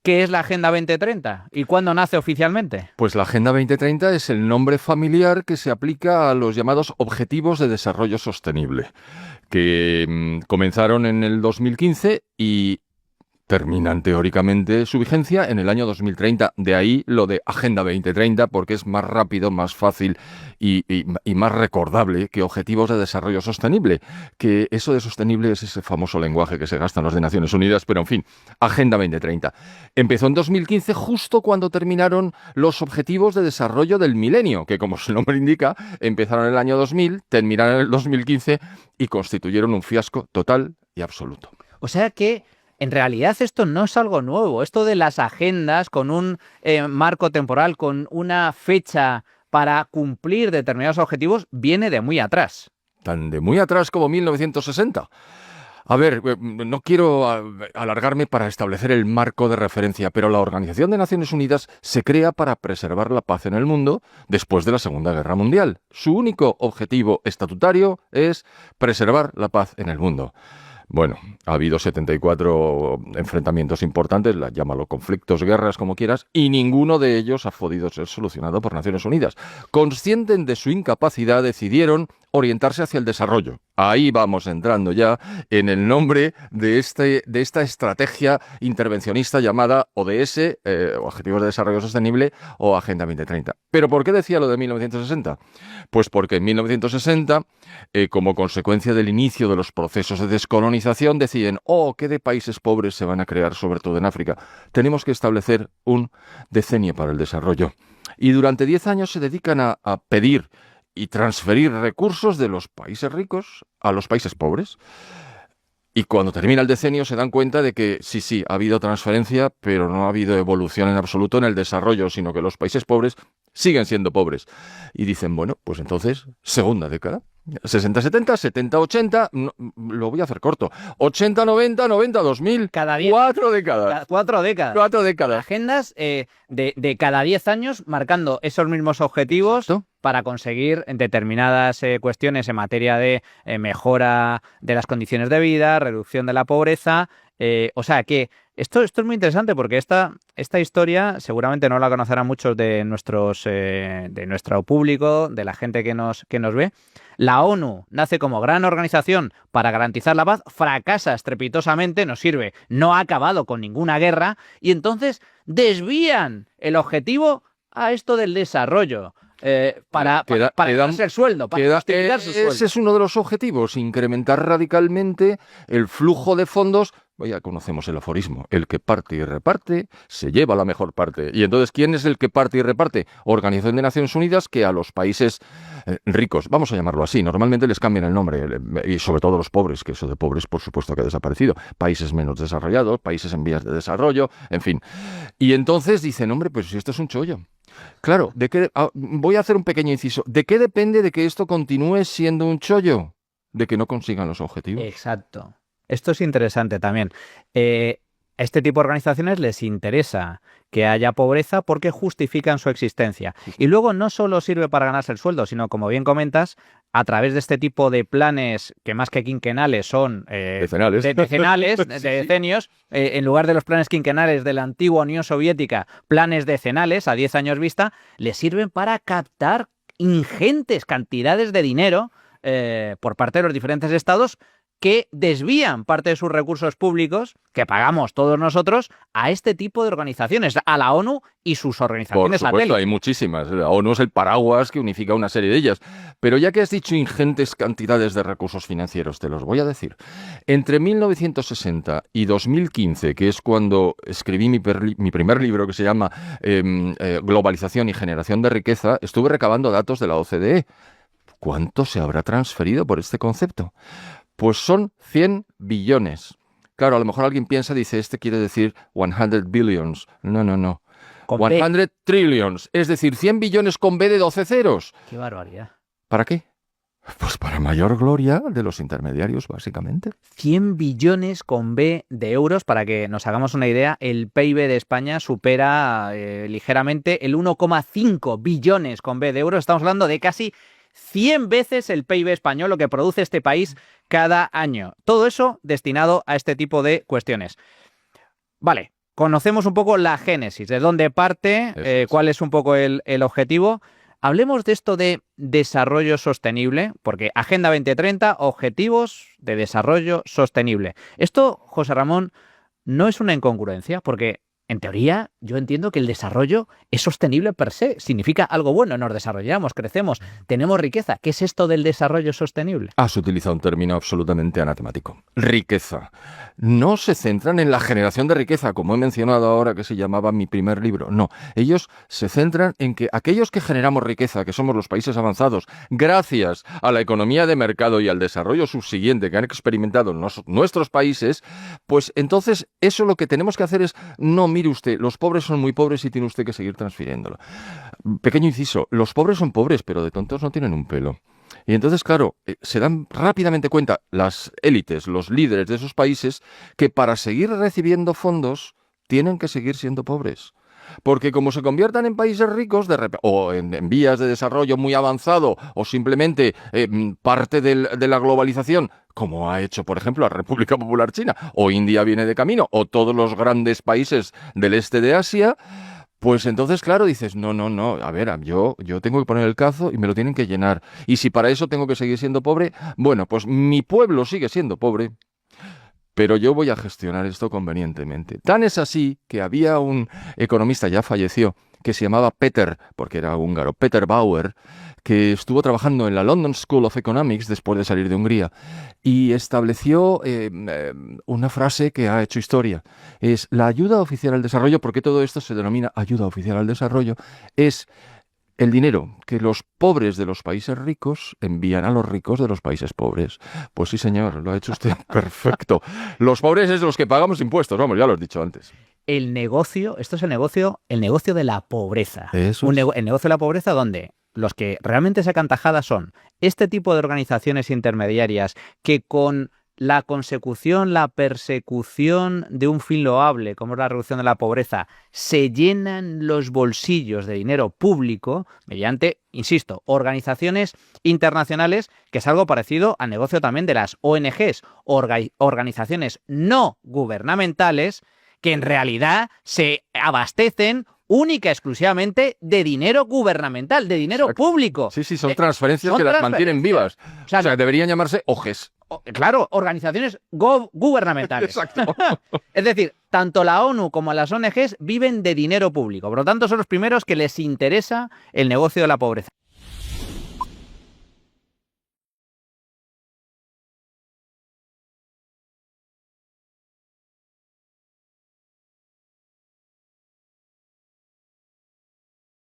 ¿Qué es la Agenda 2030 y cuándo nace oficialmente? Pues la Agenda 2030 es el nombre familiar que se aplica a los llamados Objetivos de Desarrollo Sostenible, que comenzaron en el 2015 y terminan teóricamente su vigencia en el año 2030. De ahí lo de Agenda 2030, porque es más rápido, más fácil y más recordable que Objetivos de Desarrollo Sostenible. Que eso de sostenible es ese famoso lenguaje que se gasta en las de Naciones Unidas, pero en fin, Agenda 2030. Empezó en 2015, justo cuando terminaron los Objetivos de Desarrollo del Milenio, que como su nombre indica, empezaron en el año 2000, terminaron en el 2015 y constituyeron un fiasco total y absoluto. O sea que en realidad esto no es algo nuevo. Esto de las agendas con un marco temporal, con una fecha para cumplir determinados objetivos, viene de muy atrás. Tan de muy atrás como 1960. A ver, no quiero alargarme para establecer el marco de referencia, pero la Organización de Naciones Unidas se crea para preservar la paz en el mundo después de la Segunda Guerra Mundial. Su único objetivo estatutario es preservar la paz en el mundo. Bueno, ha habido 74 enfrentamientos importantes, llámalo conflictos, guerras, como quieras, y ninguno de ellos ha podido ser solucionado por Naciones Unidas. Conscientes de su incapacidad, decidieron orientarse hacia el desarrollo. Ahí vamos entrando ya en el nombre de esta estrategia intervencionista llamada ODS, Objetivos de Desarrollo Sostenible, o Agenda 2030. ¿Pero por qué decía lo de 1960? Pues porque en 1960, como consecuencia del inicio de los procesos de descolonización, deciden, ¿qué de países pobres se van a crear, sobre todo en África? Tenemos que establecer un decenio para el desarrollo. Y durante 10 años se dedican a pedir y transferir recursos de los países ricos a los países pobres. Y cuando termina el decenio se dan cuenta de que sí, ha habido transferencia, pero no ha habido evolución en absoluto en el desarrollo, sino que los países pobres siguen siendo pobres. Y dicen, bueno, pues entonces, segunda década. 60-70, 70-80, lo voy a hacer corto. 80-90, 90-2000. Cada 10. 4 décadas. 4 décadas. 4 décadas. Agendas de cada 10 años marcando esos mismos objetivos. Exacto. Para conseguir determinadas cuestiones en materia de mejora de las condiciones de vida, reducción de la pobreza. O sea que esto es muy interesante porque esta historia seguramente no la conocerán muchos de nuestro público, de la gente que nos ve. La ONU nace como gran organización para garantizar la paz, fracasa estrepitosamente, no sirve, no ha acabado con ninguna guerra y entonces desvían el objetivo a esto del desarrollo. Para ganarse el sueldo, para justificar su sueldo. Ese es uno de los objetivos, incrementar radicalmente el flujo de fondos. Ya conocemos el aforismo, el que parte y reparte se lleva la mejor parte. Y entonces, ¿quién es el que parte y reparte? Organización de Naciones Unidas, que a los países ricos, vamos a llamarlo así, normalmente les cambian el nombre, y sobre todo los pobres, que eso de pobres por supuesto que ha desaparecido, países menos desarrollados, países en vías de desarrollo, en fin. Y entonces dicen, hombre, pues si esto es un chollo. Claro, voy a hacer un pequeño inciso. ¿De qué depende de que esto continúe siendo un chollo? De que no consigan los objetivos. Exacto. Esto es interesante también. A este tipo de organizaciones les interesa que haya pobreza porque justifican su existencia. Y luego no solo sirve para ganarse el sueldo, sino, como bien comentas, a través de este tipo de planes que más que quinquenales son decenales, de decenios, en lugar de los planes quinquenales de la antigua Unión Soviética, planes decenales a 10 años vista, les sirven para captar ingentes cantidades de dinero por parte de los diferentes estados que desvían parte de sus recursos públicos, que pagamos todos nosotros, a este tipo de organizaciones, a la ONU y sus organizaciones satélites. Por supuesto, hay muchísimas. La ONU es el paraguas que unifica una serie de ellas. Pero ya que has dicho ingentes cantidades de recursos financieros, te los voy a decir. Entre 1960 y 2015, que es cuando escribí mi primer libro, que se llama Globalización y Generación de Riqueza, estuve recabando datos de la OCDE. ¿Cuánto se habrá transferido por este concepto? Pues son 100 billones. Claro, a lo mejor alguien piensa, dice, este quiere decir 100 billions. No. 100 trillions, es decir, 100 billones con B de 12 ceros. ¡Qué barbaridad! ¿Para qué? Pues para mayor gloria de los intermediarios, básicamente. 100 billones con B de euros, para que nos hagamos una idea, el PIB de España supera ligeramente el 1,5 billones con B de euros. Estamos hablando de casi 100 veces el PIB español, lo que produce este país cada año. Todo eso destinado a este tipo de cuestiones. Vale, conocemos un poco la génesis, de dónde parte, cuál es un poco el objetivo. Hablemos de esto de desarrollo sostenible, porque Agenda 2030, Objetivos de Desarrollo Sostenible. Esto, José Ramón, no es una incongruencia, porque en teoría yo entiendo que el desarrollo es sostenible per se, significa algo bueno, nos desarrollamos, crecemos, tenemos riqueza. ¿Qué es esto del desarrollo sostenible? Has utilizado un término absolutamente anatemático. Riqueza. No se centran en la generación de riqueza, como he mencionado ahora que se llamaba mi primer libro. No, ellos se centran en que aquellos que generamos riqueza, que somos los países avanzados, gracias a la economía de mercado y al desarrollo subsiguiente que han experimentado nuestros países, pues entonces eso lo que tenemos que hacer es, no, mire usted, los pobres son muy pobres y tiene usted que seguir transfiriéndolo. Pequeño inciso, los pobres son pobres, pero de tontos no tienen un pelo. Y entonces, claro, se dan rápidamente cuenta las élites, los líderes de esos países, que para seguir recibiendo fondos tienen que seguir siendo pobres. Porque como se conviertan en países ricos o en vías de desarrollo muy avanzado o simplemente parte de la globalización, como ha hecho, por ejemplo, la República Popular China, o India viene de camino, o todos los grandes países del este de Asia, pues entonces, claro, dices, no, a ver, yo tengo que poner el cazo y me lo tienen que llenar. Y si para eso tengo que seguir siendo pobre, bueno, pues mi pueblo sigue siendo pobre, pero yo voy a gestionar esto convenientemente. Tan es así que había un economista, ya falleció, que se llamaba Peter, porque era húngaro, Peter Bauer, que estuvo trabajando en la London School of Economics después de salir de Hungría y estableció una frase que ha hecho historia. Es la ayuda oficial al desarrollo, porque todo esto se denomina ayuda oficial al desarrollo, es el dinero que los pobres de los países ricos envían a los ricos de los países pobres. Pues sí, señor, lo ha hecho usted perfecto. Los pobres es los que pagamos impuestos, vamos, ya lo he dicho antes. El negocio, esto es el negocio de la pobreza. Eso es. El negocio de la pobreza donde los que realmente sacan tajada son este tipo de organizaciones intermediarias que con la consecución, la persecución de un fin loable, como es la reducción de la pobreza, se llenan los bolsillos de dinero público mediante, insisto, organizaciones internacionales, que es algo parecido al negocio también de las ONGs, organizaciones no gubernamentales, que en realidad se abastecen única y exclusivamente de dinero gubernamental, de dinero público. Sí, son transferencias que las mantienen vivas. O sea, deberían llamarse OGEs. Claro, organizaciones gubernamentales. Exacto. Es decir, tanto la ONU como las ONGs viven de dinero público. Por lo tanto, son los primeros que les interesa el negocio de la pobreza.